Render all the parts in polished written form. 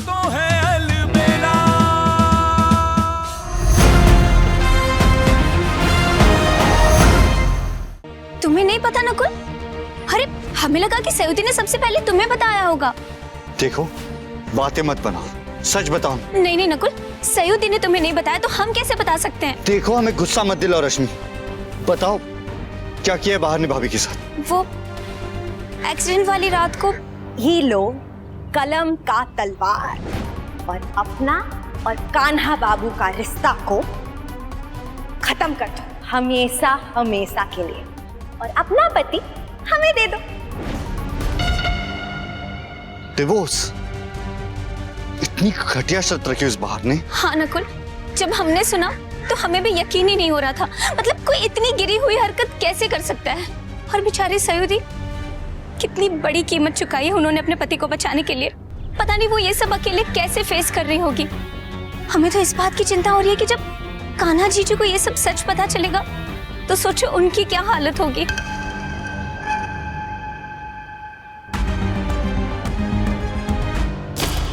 तो है अलबेला। तुम्हें नहीं पता नकुल? अरे हमें लगा कि सयुदी ने सबसे पहले तुम्हें बताया होगा। देखो बातें मत बनाओ, सच बताओ। नहीं नहीं नकुल, सयुदी ने तुम्हें नहीं बताया तो हम कैसे बता सकते हैं? देखो हमें गुस्सा मत दिलाओ रश्मि, बताओ क्या किया है बाहर ने भाभी के साथ? वो एक्सीडेंट वाली रात को ही लो कलम का तलवार और अपना और कान्हा बाबू का रिश्ता को खत्म कर दो हमेशा हमेशा के लिए, और अपना पति हमें दे दो। डिवोर्स? इतनी घटिया शर्त रखी उस बाहर ने? हाँ नकुल, जब हमने सुना तो हमें भी यकीन ही नहीं हो रहा था। मतलब कोई इतनी गिरी हुई हरकत कैसे कर सकता है? और बेचारी सयुदी, कितनी बड़ी कीमत चुकाई है उन्होंने अपने पति को बचाने के लिए। पता नहीं वो ये सब अकेले कैसे फेस कर रही होगी। हमें तो इस बात की चिंता हो रही है कि जब कान्हा जीजू को ये सब सच पता चलेगा तो सोचो उनकी क्या हालत होगी।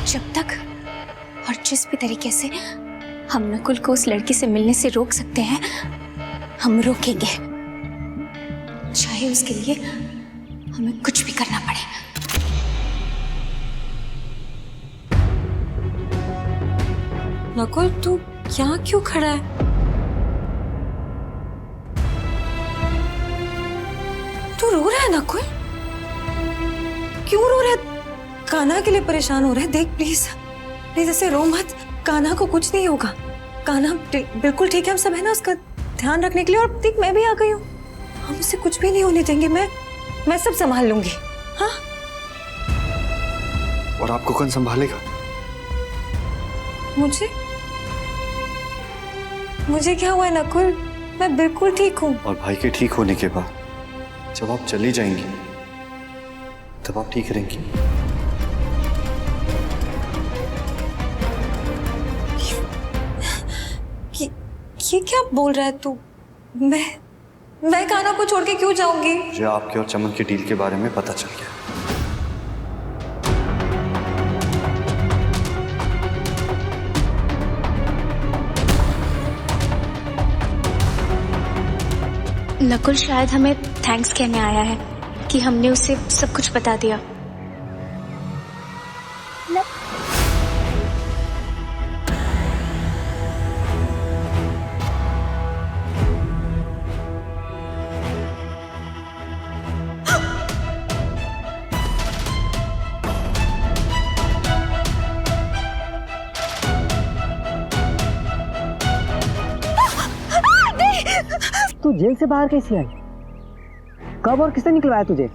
जब तक और जिस भी तरीके से हम नकुल को उस लड़की से मिलने से रोक सकते हैं, हम रोकेंगे, चाहे उसके लिए हमें कुछ भी करना पड़े। नकुल तू यहाँ क्यों खड़ा है? तू रो रहा है नकुल? क्यों रो रहा है? कान्हा के लिए परेशान हो रहा है? देख प्लीज प्लीज ऐसे रो मत, कान्हा को कुछ नहीं होगा। कान्हा बिल्कुल ठीक है, हम सब है ना उसका ध्यान रखने के लिए। और देख मैं भी आ गई हूँ, हम उसे कुछ भी नहीं होने देंगे। मैं सब संभाल लूंगी। हाँ और आपको कौन संभालेगा? मुझे क्या हुआ है नकुल? मैं बिल्कुल ठीक हूँ। और भाई के ठीक होने के बाद जब आप चली जाएंगी तब आप ठीक रहेंगी। ये क्या बोल रहा है तू? मैं कान्हा को छोड़ के क्यों जाऊंगी? मुझे आपके और चमन की डील के बारे में पता चल गया। नकुल शायद हमें थैंक्स कहने आया है कि हमने उसे सब कुछ बता दिया। तू जेल से बाहर कैसे आई? कब और किसने निकलवाया तुझे?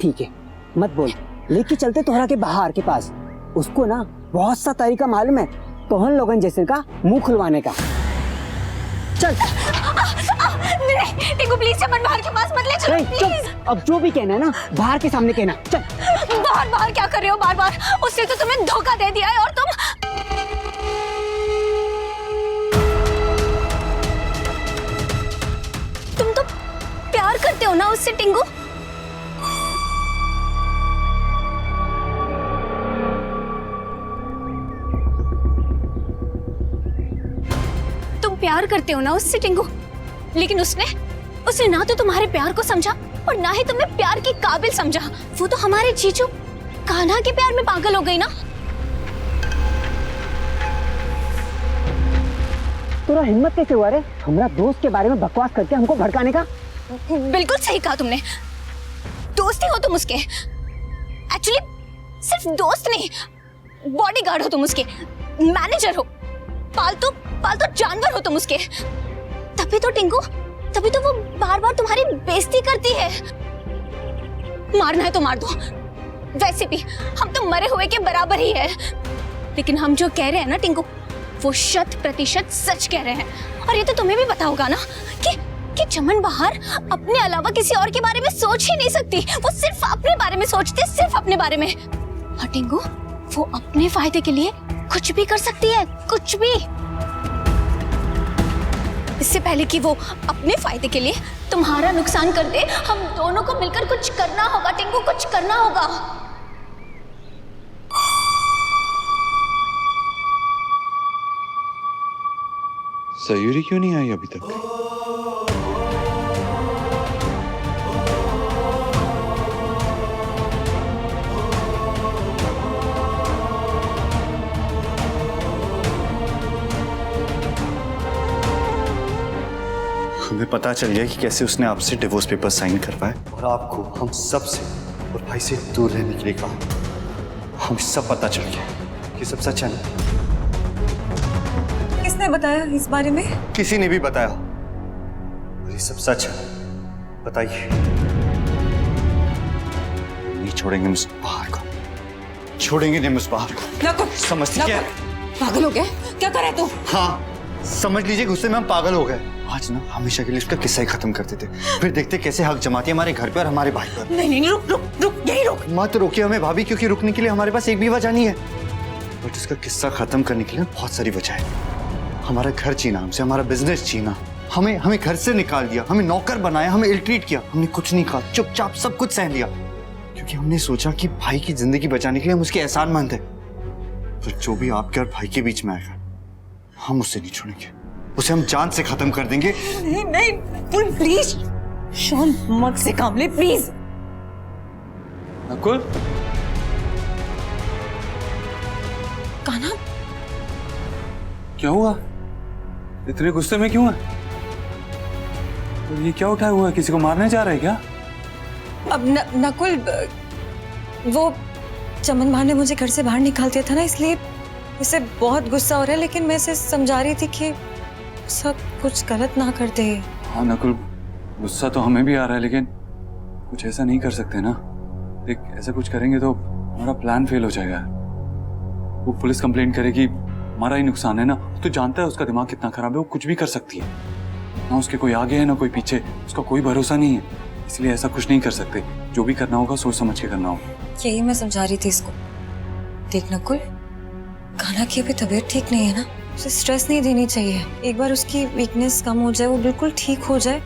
ठीक है मत बोल, लेके चलते तोहरा के बाहर के पास। उसको ना बहुत सा तरीका मालूम है तोहन लोगन जैसे का मुंह खुलवाने का। चल टिंकू प्लीज चमन बाहर के पास मत ले चलो प्लीज। अब जो भी कहना है ना बाहर के सामने कहना। चल। बार क्या कर रहे हो? बार उसने तो तुम्हें धोखा दे दिया है और तुम तो प्यार करते हो ना उससे टिंकू? तुम प्यार करते हो ना उससे टिंकू, लेकिन उसने ना तो तुम्हारे प्यार को समझा और ना ही तुम्हें प्यार के काबिल समझा। वो तो हमारे जीजू कान्हा के प्यार में पागल हो गई ना। तेरा हिम्मत कैसे हुआ रे हमारा दोस्त के बारे में बकवास करके हमको भड़काने का? बिल्कुल सही कहा तुमने, दोस्ती हो तुम उसके। एक्चुअली सिर्फ दोस्त नहीं, बॉडीगार्ड हो तुम उसके, मैनेजर हो, पालतू जानवर हो तुम उसके। तभी तो वो बार बार तुम्हारी बेइज्जती करती है। मारना है तो मार दो, वैसे भी हम तो मरे हुए के बराबर ही है। लेकिन हम जो कह रहे हैं ना टिंकू, वो 100% सच कह रहे हैं। और ये तो तुम्हें भी पता होगा ना कि चमन बाहर अपने अलावा किसी और के बारे में सोच ही नहीं सकती। वो सिर्फ अपने बारे में सोचती है, सिर्फ अपने बारे में। और टिंकू वो अपने फायदे के लिए कुछ भी कर सकती है, कुछ भी। इससे पहले कि वो अपने फायदे के लिए तुम्हारा नुकसान कर दे, हम दोनों को मिलकर कुछ करना होगा टिंकू, कुछ करना होगा। सयूरी क्यों नहीं आई अभी तक? हमें पता चल गया कि कैसे उसने आपसे डिवोर्स पेपर साइन करवाए और आपको हम सब से और भाई से दूर रहने के लिए कहा। हम सब पता चल गया कि सब सच है ना? किसने बताया इस बारे में? किसी ने भी बताया और ये सब सच है। बताइए। नहीं छोड़ेंगे हम उस बाहर को, छोड़ेंगे नहीं हम उस बाहर को। नकुल, समझती क्या? पागल हो गया? क्या करे तू? हाँ, समझ लीजिए गुस्से में हम पागल हो गए। आज ना हमेशा के लिए उसका किस्सा ही खत्म करते थे, फिर देखते कैसे हक जमाती है हमारे घर पे और हमारे भाई पर। नहीं नहीं, रुक रुक रुक, यही रुक। मत रोकिए हमें भाभी, क्योंकि रुकने के लिए हमारे पास एक भी वजह नहीं है। बट उसका किस्सा खत्म करने के लिए बहुत सारी वजह है। हमारा घर छीना हमसे, हमारा बिजनेस छीना, हमें घर से निकाल दिया, हमें नौकर बनाया, हमें इल्ट्रीट किया। हमने कुछ नहीं कहा, चुपचाप सब कुछ सह लिया, क्योंकि हमने सोचा कि भाई की जिंदगी बचाने के लिए हम उसके एहसानमंद हैं। फिर जो भी आपके और भाई के बीच में आएगा, हम उससे नहीं छोड़ेंगे, उसे हम जान से खत्म कर देंगे। नहीं नहीं, प्लीज शॉन, मग से काम ले प्लीज। नकुल, कान्हा, क्या हुआ? इतने गुस्से में क्यों है? तो ये क्या उठाया हुआ है? किसी को मारने जा रहा है क्या? अब नकुल, वो चमन भाई ने मुझे घर से बाहर निकाल दिया था ना, इसलिए इसे बहुत गुस्सा हो रहा है। लेकिन मैं इसे समझा रही थी कि सब कुछ गलत ना कर दे। हाँ नकुल, गुस्सा तो हमें भी आ रहा है, लेकिन कुछ ऐसा नहीं कर सकते ना। देख, ऐसा कुछ करेंगे तो हमारा प्लान फेल हो जाएगा। वो पुलिस कंप्लेंट करेगी, हमारा ही नुकसान है ना। तो जानता है उसका दिमाग कितना खराब है, वो कुछ भी कर सकती है ना। उसके कोई आगे है ना कोई पीछे, उसका कोई भरोसा नहीं है। इसलिए ऐसा कुछ नहीं कर सकते। जो भी करना होगा सोच समझ के करना होगा। यही मैं समझा रही थी इसको। देख नकुल, कान्हा की अभी तबीयत ठीक नहीं है ना, उसे स्ट्रेस नहीं देनी चाहिए। एक बार उसकी वीकनेस कम हो जाए, वो बिल्कुल ठीक हो जाए,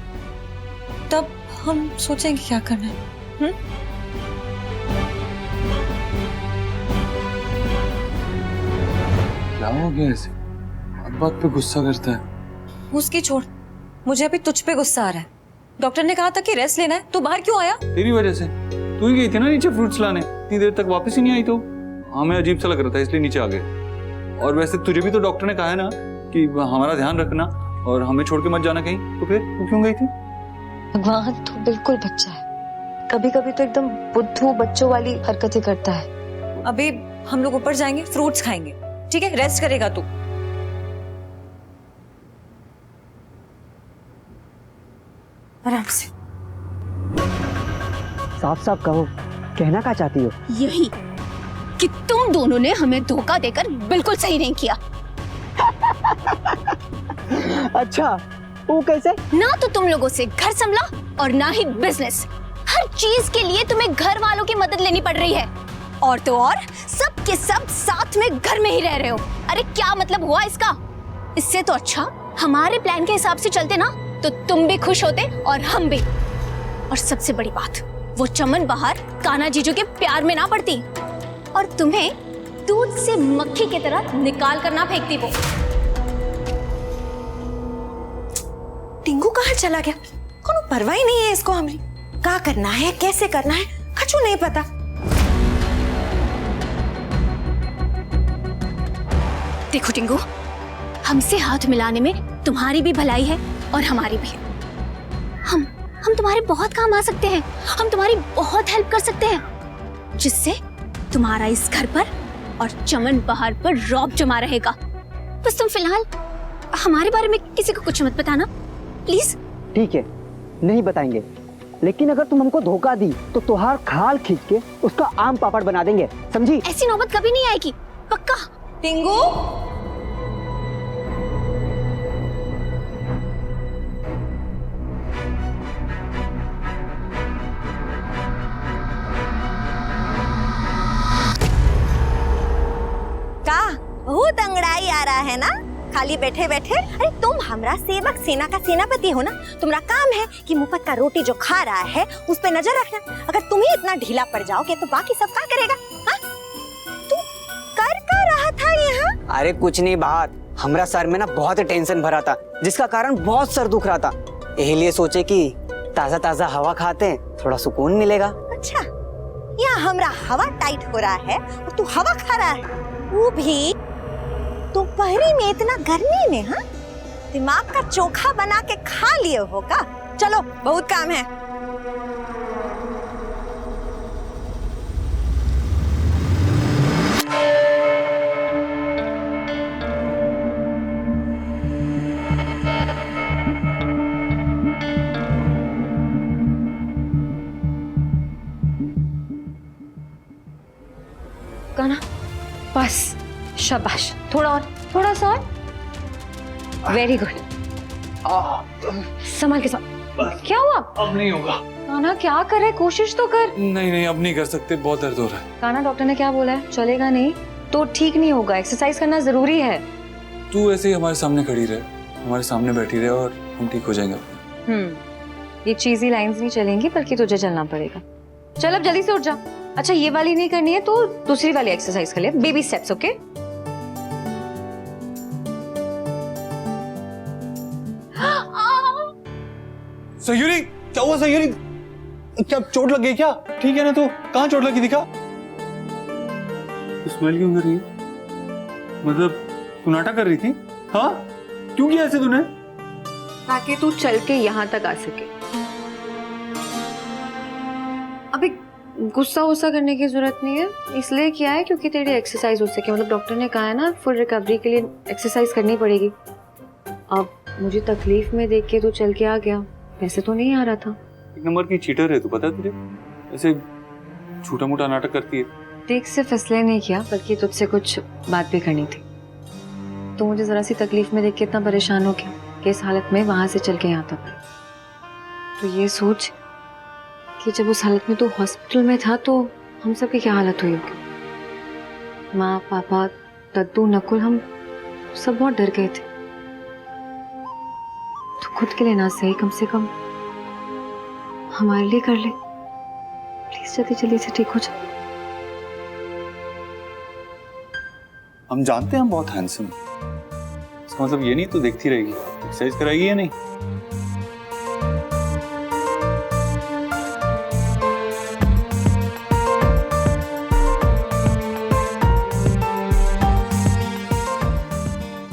तब हम सोचेंगे क्या करना है। क्या हो गया ऐसे? बात बात पे गुस्सा करता है। उसकी छोड़, मुझे अभी तुझ पे गुस्सा आ रहा है। डॉक्टर ने कहा था कि रेस्ट लेना है, तू बाहर क्यों आया? तेरी वजह से। तू ही गई थी ना नीचे फ्रूट्स लाने, इतनी देर तक वापस ही नहीं आई। तो हमें अजीब सा लग रहा था, इसलिए नीचे आ गए। और वैसे तुझे भी तो डॉक्टर ने कहा है ना कि हमारा ध्यान रखना और हमें छोड़ के मत जाना कहीं। तो फिर तू क्यों गई थी? भगवान तो बिल्कुल बच्चा है, कभी कभी तो एकदम बुद्धू बच्चों वाली हरकतें करता है। अभी हम लोग ऊपर जाएंगे, फ्रूट्स खाएंगे, ठीक है? रेस्ट करेगा तू। आराम से। साफ साफ कहो, कहना क्या चाहती हो? यही कि तुम दोनों ने हमें धोखा देकर बिल्कुल सही नहीं किया। अच्छा, वो कैसे? ना तो तुम लोगों से घर संभला और ना ही बिजनेस। हर चीज के लिए तुम्हें घर वालों की मदद लेनी पड़ रही है, और तो और सब के सब साथ में घर में ही रह रहे हो। अरे क्या मतलब हुआ इसका? इससे तो अच्छा हमारे प्लान के हिसाब से चलते ना, तो तुम भी खुश होते और हम भी। और सबसे बड़ी बात, वो चमन बाहर कान्हा जीजू के प्यार में ना पड़ती और तुम्हें दूध से मक्खी की तरह निकाल कर ना फेंकती वो। टिंगू कहाँ चला गया? कोनो परवाह ही नहीं है इसको हमारी। क्या करना है, कैसे करना है, कछु नहीं पता। देखो टिंगू, हमसे हाथ मिलाने में तुम्हारी भी भलाई है और हमारी भी। हम तुम्हारे बहुत काम आ सकते हैं, हम तुम्हारी बहुत हेल्प कर सकते हैं, जिससे तुम्हारा इस घर पर और चमन बाहर पर रौब जमा रहेगा। बस तुम फिलहाल हमारे बारे में किसी को कुछ मत बताना, प्लीज। ठीक है, नहीं बताएंगे, लेकिन अगर तुम हमको धोखा दी तो तुहार खाल खींच के उसका आम पापड़ बना देंगे, समझी? ऐसी नौबत कभी नहीं आएगी, पक्का। टिंगू, बहुत अंगड़ाई आ रहा है ना खाली बैठे बैठे। अरे तुम हमरा सेवक सेना का सेनापति हो ना, तुम्हारा काम है कि मुफ्त का रोटी जो खा रहा है उस पे नजर रखना। अगर तुम ही इतना ढीला पड़ जाओगे तो बाकी सब क्या करेगा? हाँ? तू कर रहा था यहाँ? अरे कुछ नहीं बात, हमरा सर में ना बहुत टेंशन भरा था, जिसका कारण बहुत सर दुख रहा था। यही लिए सोचे कि ताजा ताजा हवा खाते हैं, थोड़ा सुकून मिलेगा। अच्छा, यहाँ हमरा हवा टाइट हो रहा है और तू हवा खा रहा है, वो भी दोपहरी में इतना गर्मी में। हाँ, दिमाग का चोखा बना के खा लिए होगा। चलो, बहुत काम है। कान्हा, बस, शाबाश, थोड़ा और, थोड़ा सा और। Very good. संभाल के साथ। क्या हुआ? अब नहीं होगा। कान्हा क्या करे, कोशिश तो कर। नहीं नहीं, अब नहीं कर सकते, बहुत दर्द हो रहा है। कान्हा, डॉक्टर ने क्या बोला है? चलेगा नहीं तो ठीक नहीं होगा, एक्सरसाइज करना जरूरी है। तू ऐसे ही हमारे सामने खड़ी रहे, हमारे सामने बैठी रहे और हम ठीक हो जाएंगे। ये चीजी लाइंस नहीं चलेंगी, बल्कि तुझे चलना पड़ेगा। चल अब जल्दी से उठ जा। अच्छा, ये वाली नहीं करनी है तो दूसरी वाली एक्सरसाइज कर ले, बेबी स्टेप्स। ओके? सयूरी, क्या हुआ सयूरी? क्या चोट लग गई क्या? ठीक है ना तू? कहाँ चोट लगी, दिखा। स्मेल क्यों कर रही है? मतलब तू नाटक कर रही थी? हाँ, क्यों किया ऐसे तूने? ताकि तू चल के यहाँ तक आ सके। अभी गुस्सा वुस्सा करने की जरूरत नहीं है, इसलिए किया है क्योंकि तेरी एक्सरसाइज हो सके। मतलब डॉक्टर ने कहा है ना, फुल रिकवरी के लिए एक्सरसाइज करनी पड़ेगी। अब मुझे तकलीफ में देख के तू चल के आ गया, वैसे तो नहीं आ रहा था। एक नंबर की चीटर है तू, पता है तुझे? ऐसे छोटा मोटा नाटक करती है। देख, सिर्फ इसलिए नहीं किया, बल्कि तुझसे कुछ बात भी करनी थी। तो मुझे जरा सी तकलीफ में देख के इतना परेशान हो गया कि इस हालत में वहां से चल के यहाँ तक। तो ये सोच कि जब उस हालत में तू हॉस्पिटल में था तो हम सब की क्या हालत हुई होगी। माँ, पापा, दद्दू, नकुल, हम सब बहुत डर गए थे। तो खुद के लिए ना सही, कम से कम हमारे लिए कर ले प्लीज। जल्दी जल्दी से ठीक हो जा। हम जानते हैं हम बहुत हैंडसम हैं, इसका मतलब ये नहीं तू देखती रहेगी, एक्सरसाइज कराएगी या नहीं?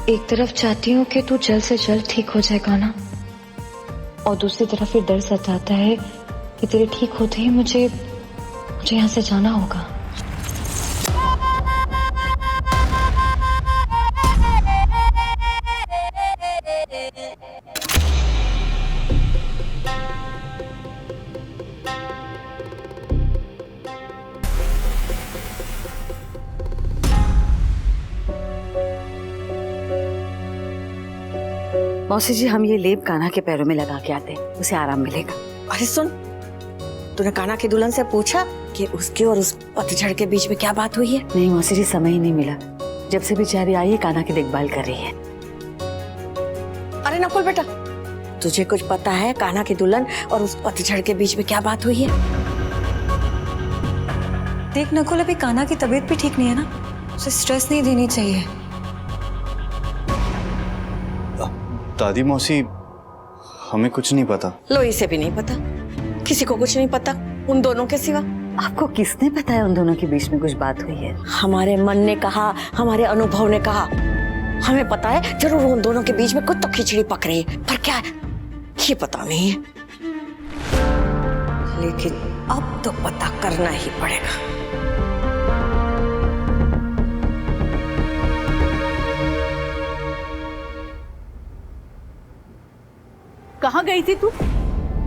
एक तरफ चाहती हूँ कि तू जल्द से जल्द ठीक हो जाए कान्हा, और दूसरी तरफ ये डर सताता है कि तेरे ठीक होते ही मुझे यहाँ से जाना होगा। मौसी जी, हम ये लेप कान्हा के पैरों में लगा के आते हैं, उसे आराम मिलेगा। अरे सुन, तूने कान्हा की दुल्हन से पूछा कि उसके और उस पतझड़ के बीच में क्या बात हुई है? नहीं मौसी जी, समय ही नहीं मिला। जब से बेचारी आई है, कान्हा की देखभाल कर रही है। अरे नकुल बेटा, तुझे कुछ पता है कान्हा की दुल्हन और उस पतझड़ के बीच में क्या बात हुई है? देख नकुल, अभी कान्हा की तबीयत भी ठीक नहीं है ना, उसे स्ट्रेस नहीं देनी चाहिए। दादी मौसी, हमें कुछ नहीं पता। लो, इसे भी नहीं पता, किसी को कुछ नहीं पता उन दोनों के सिवा। आपको किसने बताया उन दोनों के बीच में कुछ बात हुई है? हमारे मन ने कहा, हमारे अनुभव ने कहा। हमें पता है जरूर उन दोनों के बीच में कुछ तो खिचड़ी पक रही है, पर क्या है ये पता नहीं है। लेकिन अब तो पता करना ही पड़ेगा। कहाँ गई थी तू?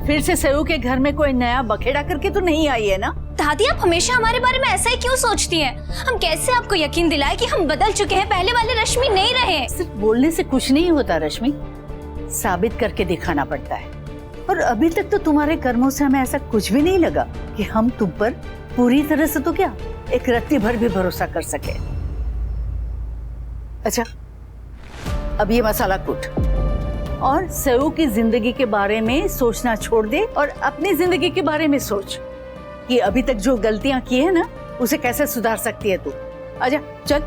फिर से सयू के घर में कोई नया बखेड़ा करके तो नहीं आई है ना? दादी, आप हमेशा हमारे बारे में ऐसा ही क्यों सोचती हैं? हम कैसे आपको यकीन दिलाएं कि हम बदल चुके हैं, पहले वाले रश्मि नहीं रहे। सिर्फ बोलने से कुछ नहीं होता रश्मि, साबित करके दिखाना पड़ता है। और अभी तक तो तुम्हारे कर्मों से हमें ऐसा कुछ भी नहीं लगा कि हम तुम पर पूरी तरह से तो क्या, एक रत्ती भर भी भरोसा कर सके। अच्छा, अब ये मसाला कूट और सयू की जिंदगी के बारे में सोचना छोड़ दे और अपनी जिंदगी के बारे में सोच कि अभी तक जो गलतियां की है ना, उसे कैसे सुधार सकती है तू। आजा, चल।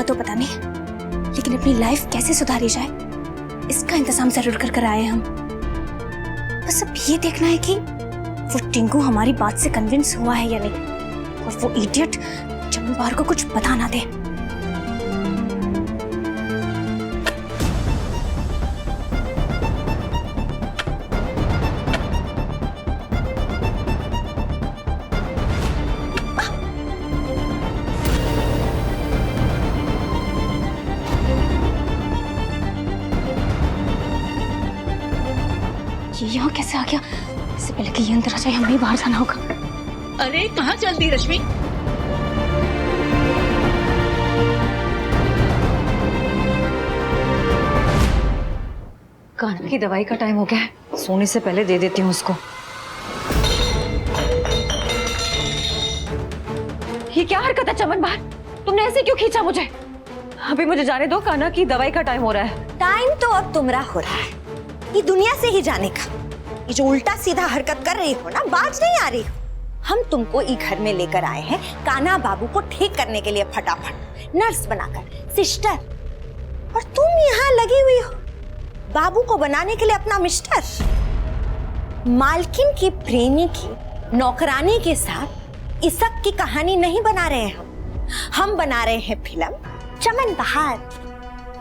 होगा तो पता नहीं, लेकिन अपनी लाइफ कैसे सुधारी जाए इसका इंतजाम जरूर कर कर आए हम। बस अब ये देखना है कि वो टिंकू हमारी बात से कन्विंस हुआ है या नहीं, और वो इडियट चमन बहार को कुछ बता ना दे। ये यहाँ कैसे आ गया? इससे पहले कि ये अंदर आ जाए हमें बाहर जाना होगा। अरे कहाँ चलती रश्मि? कान्हा की दवाई का टाइम हो गया है, सोने से पहले दे देती हूँ उसको। ये क्या हरकत है चमन बहार? तुमने ऐसे क्यों खींचा मुझे? अभी मुझे जाने दो, कान्हा की दवाई का टाइम हो रहा है। टाइम तो अब तुम्हारा हो रहा है ये दुनिया से ही जाने का। ये जो उल्टा सीधा हरकत कर रही हो ना, बाज नहीं आ रही हो। हम तुमको ई घर में लेकर आए हैं कान्हा बाबू को ठीक करने के लिए, फटाफट नर्स बनाकर, सिस्टर, और तुम यहाँ लगी हुई हो बाबू को बनाने के लिए अपना मिस्टर। मालकिन की प्रेमी की नौकरानी के साथ इशक की कहानी नहीं बना रहे हैं हम बना रहे हैं फिल्म चमन बहार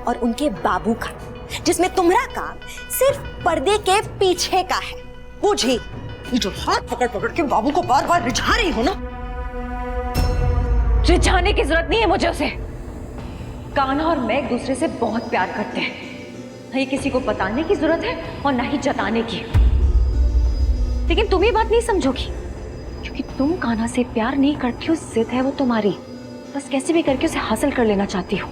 और उनके बाबू का, जिसमें तुम्हारा काम सिर्फ पर्दे के पीछे का है। बुझी? ये जो हाथ पकड़ पकड़ के बाबू को बार बार रिझा रही हो ना। रिझाने की जरूरत नहीं है मुझे उसे। कान्हा और मैं एक दूसरे से बहुत प्यार करते हैं, ना ही किसी को बताने की जरूरत है और ना ही जताने की। लेकिन तुम ये बात नहीं समझोगी, क्योंकि तुम कान्हा से प्यार नहीं करती हो, जिद है वो तुम्हारी। बस कैसे भी करके उसे हासिल कर लेना चाहती हो।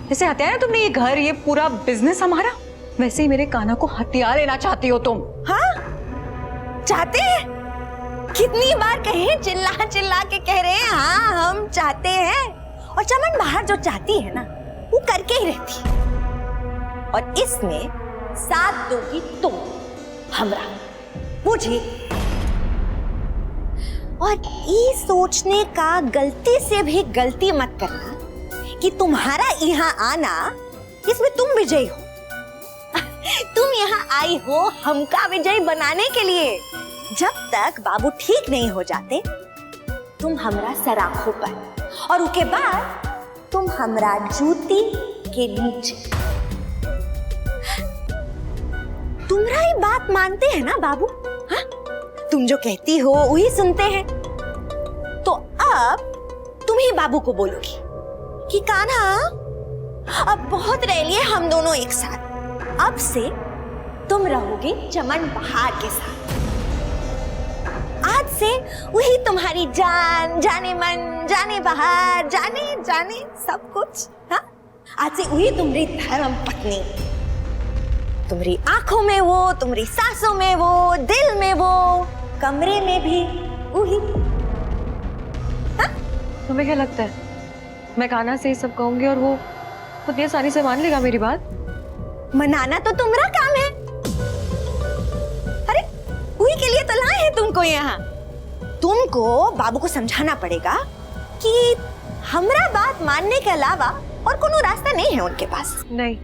जैसे हत्या ना तुमने ये घर, ये पूरा बिजनेस हमारा, वैसे ही मेरे कान्हा को हत्या लेना चाहती हो तुम। हाँ चाहते हैं? कितनी बार कहे, चिल्ला चिल्ला के कह रहे हैं हाँ हम चाहते हैं। और चमन बहार जो चाहती है ना वो करके ही रहती है। और इसमें साथ दोगी तुम हमरा, बुझी? और ये सोचने का गलती से भी गलती मत करना कि तुम्हारा यहाँ आना इसमें तुम विजयी हो। तुम यहाँ आई हो हमका विजयी बनाने के लिए। जब तक बाबू ठीक नहीं हो जाते तुम हमरा सराखों पर, और उसके बाद तुम हमरा जूती के नीचे। तुम्हारा ही बात मानते हैं ना बाबू? हाँ? तुम जो कहती हो वही सुनते हैं। तो अब तुम ही बाबू को बोलोगी कि कान्हा अब बहुत रह लिए हम दोनों एक साथ, अब से तुम रहोगी चमन बहार के साथ। आज से वही तुम्हारी जान, जाने मन, जाने बहार, जाने जाने सब कुछ। हाँ? आज से वही तुम्हारी धर्म पत्नी, तुम्हारी आंखों में वो, तुम्हारी सांसों में वो, दिल में वो, कमरे में भी वही। हाँ? तुम्हें क्या लगता है मैं कान्हा से ही सब कहूंगी और वो खुद ये सारी से मान लेगा मेरी बात? मनाना तो तुम्हारा काम है। अरे वही के लिए तो लाए हैं तुमको यहाँ। तुमको बाबू को समझाना पड़ेगा कि हमरा बात मानने के अलावा और कोनो रास्ता नहीं है उनके पास। नहीं,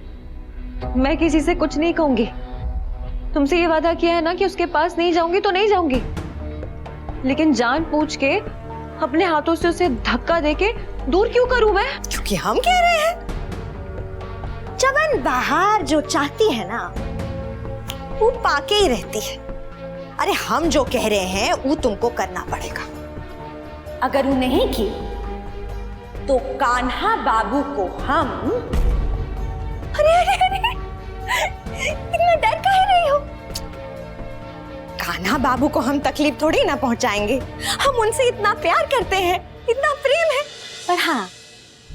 मैं किसी से कुछ नहीं कहूंगी। तुमसे ये वादा किया है ना कि उसके पास नहीं जाऊंगी तो नहीं जाऊंगी, लेकिन जान पूछ के अपने हाथों से उसे धक्का देके दूर क्यों करूं मैं? क्योंकि हम कह रहे हैं चमन बहार जो चाहती है ना वो पाके ही रहती है। अरे हम जो कह रहे हैं वो तुमको करना पड़ेगा। अगर वो नहीं की तो कान्हा बाबू को हम, अरे अरे अरे इतना डर काहे रही हो? कान्हा बाबू को हम तकलीफ थोड़ी ना पहुंचाएंगे। हम उनसे इतना प्यार करते हैं, इतना प्रेम है। पर हाँ,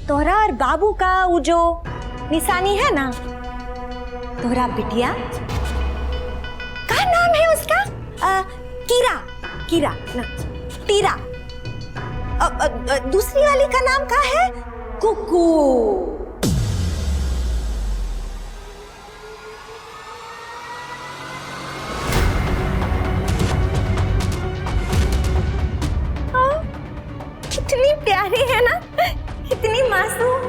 तोहरा और बाबू का वो जो निशानी है ना, तोहरा बिटिया क्या नाम है उसका? कीरा, कीरा ना, टीरा। दूसरी वाली का नाम क्या है? कुकू। कितनी प्यारी है ना, कितनी मासूम।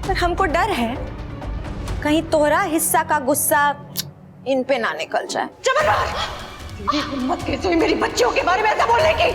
पर हमको डर है कहीं तोहरा हिस्सा का गुस्सा इन पे ना निकल जाए। चमन बाहर! तेरी हिम्मत कैसे हुई मेरी बच्चियों के बारे में ऐसा बोलने की?